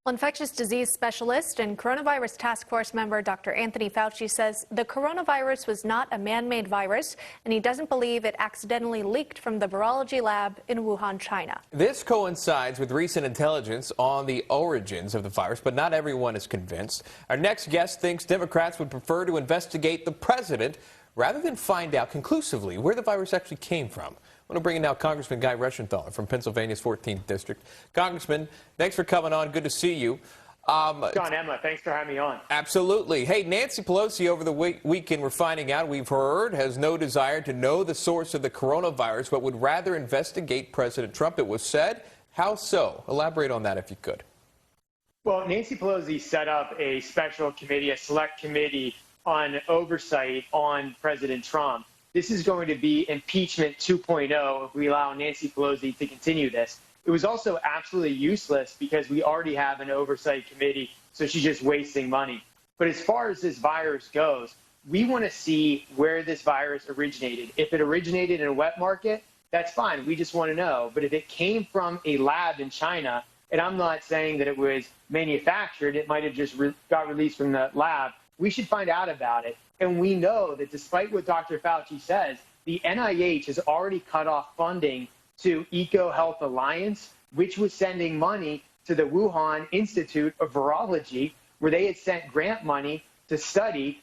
Infectious disease specialist and coronavirus task force member Dr. Anthony Fauci says the coronavirus was not a man-made virus, and he doesn't believe it accidentally leaked from the virology lab in Wuhan, China. This coincides with recent intelligence on the origins of the virus, but not everyone is convinced. Our next guest thinks Democrats would prefer to investigate the president rather than find out conclusively where the virus actually came from. I want to bring in now Congressman Reschenthaler from Pennsylvania's 14th District. Congressman, thanks for coming on. Good to see you. John, Emma, thanks for having me on. Absolutely. Hey, Nancy Pelosi over the weekend, we're finding out, we've heard, has no desire to know the source of the coronavirus, but would rather investigate President Trump, it was said. How so? Elaborate on that if you could. Well, Nancy Pelosi set up a special committee, a select committee on oversight on President Trump. This is going to be impeachment 2.0 if we allow Nancy Pelosi to continue this. It was also absolutely useless because we already have an oversight committee, so she's just wasting money. But as far as this virus goes, we want to see where this virus originated. If it originated in a wet market, that's fine. We just want to know. But if it came from a lab in China, and I'm not saying that it was manufactured, it might have just got released from the lab, we should find out about it. And we know that despite what Dr. Fauci says, the NIH has already cut off funding to EcoHealth Alliance, which was sending money to the Wuhan Institute of Virology, where they had sent grant money to study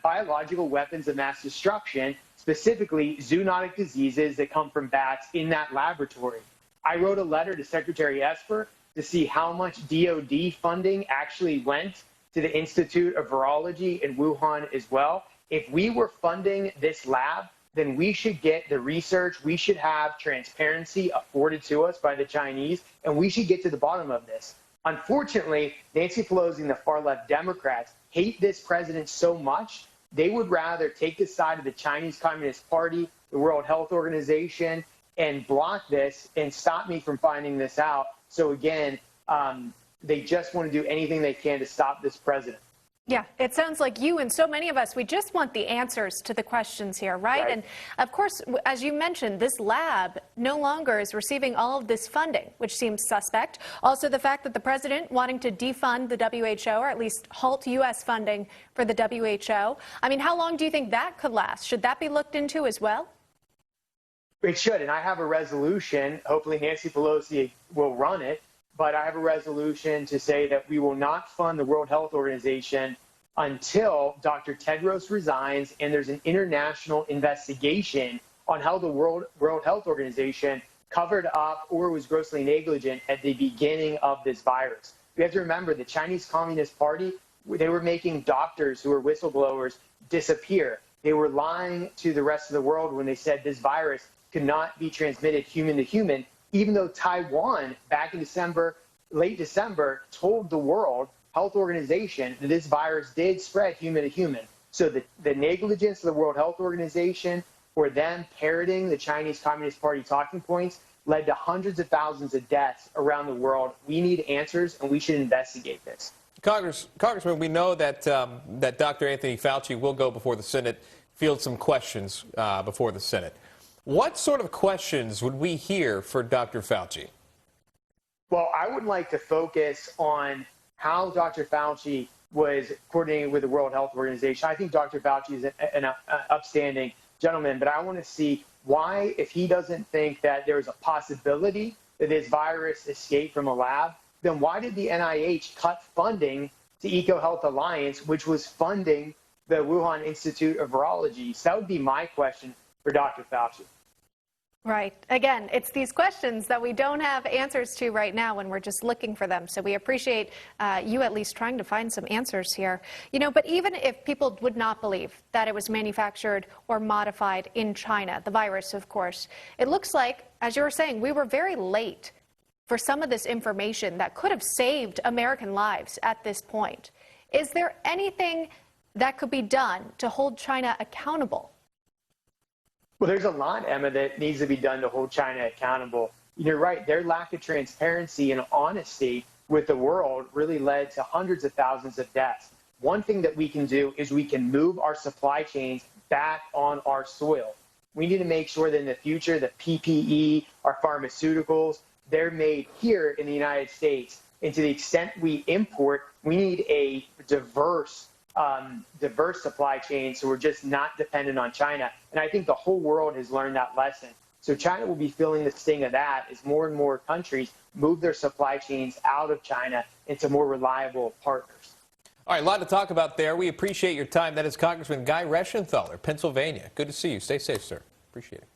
biological weapons of mass destruction, specifically zoonotic diseases that come from bats in that laboratory. I wrote a letter to Secretary Esper to see how much DoD funding actually went to the Institute of Virology in Wuhan as well. If we were funding this lab, then we should get the research. We should have transparency afforded to us by the Chinese, and we should get to the bottom of this. Unfortunately, Nancy Pelosi and the far-left Democrats hate this president so much, they would rather take the side of the Chinese Communist Party, the World Health Organization, and block this and stop me from finding this out. So again, they just want to do anything they can to stop this president. Yeah, it sounds like you and so many of us, we just want the answers to the questions here, right? And of course, as you mentioned, this lab no longer is receiving all of this funding, which seems suspect. Also, the fact that the president wanting to defund the WHO, or at least halt U.S. funding for the WHO. I mean, how long do you think that could last? Should that be looked into as well? It should, and I have a resolution. Hopefully Nancy Pelosi will run it. But I have a resolution to say that we will not fund the World Health Organization until Dr. Tedros resigns and there's an international investigation on how the World Health Organization covered up or was grossly negligent at the beginning of this virus. We have to remember the Chinese Communist Party, they were making doctors who were whistleblowers disappear. They were lying to the rest of the world when they said this virus could not be transmitted human to human, even though Taiwan, back in December, late December, told the World Health Organization that this virus did spread human to human. So the negligence of the World Health Organization or them parroting the Chinese Communist Party talking points led to hundreds of thousands of deaths around the world. We need answers, and we should investigate this. Congressman, we know that that Dr. Anthony Fauci will go before the Senate, field some questions before the Senate. What sort of questions would we hear for Dr. Fauci? Well, I would like to focus on how Dr. Fauci was coordinating with the World Health Organization. I think Dr. Fauci is an upstanding gentleman, but I want to see why, if he doesn't think that there's a possibility that this virus escaped from a lab, then why did the NIH cut funding to EcoHealth Alliance, which was funding the Wuhan Institute of Virology? So that would be my question for Dr. Fauci. Right. Again, it's these questions that we don't have answers to right now when we're just looking for them. So we appreciate you at least trying to find some answers here. You know, but even if people would not believe that it was manufactured or modified in China, the virus, of course, it looks like, as you were saying, we were very late for some of this information that could have saved American lives at this point. Is there anything that could be done to hold China accountable? Well, there's a lot, Emma, that needs to be done to hold China accountable. You're right. Their lack of transparency and honesty with the world really led to hundreds of thousands of deaths. One thing that we can do is we can move our supply chains back on our soil. We need to make sure that in the future, the PPE, our pharmaceuticals, they're made here in the United States. And to the extent we import, we need a diverse supply chain, so we're just not dependent on China. And I think the whole world has learned that lesson. So China will be feeling the sting of that as more and more countries move their supply chains out of China into more reliable partners. All right, a lot to talk about there. We appreciate your time. That is Congressman Guy Reschenthaler, Pennsylvania. Good to see you. Stay safe, sir. Appreciate it.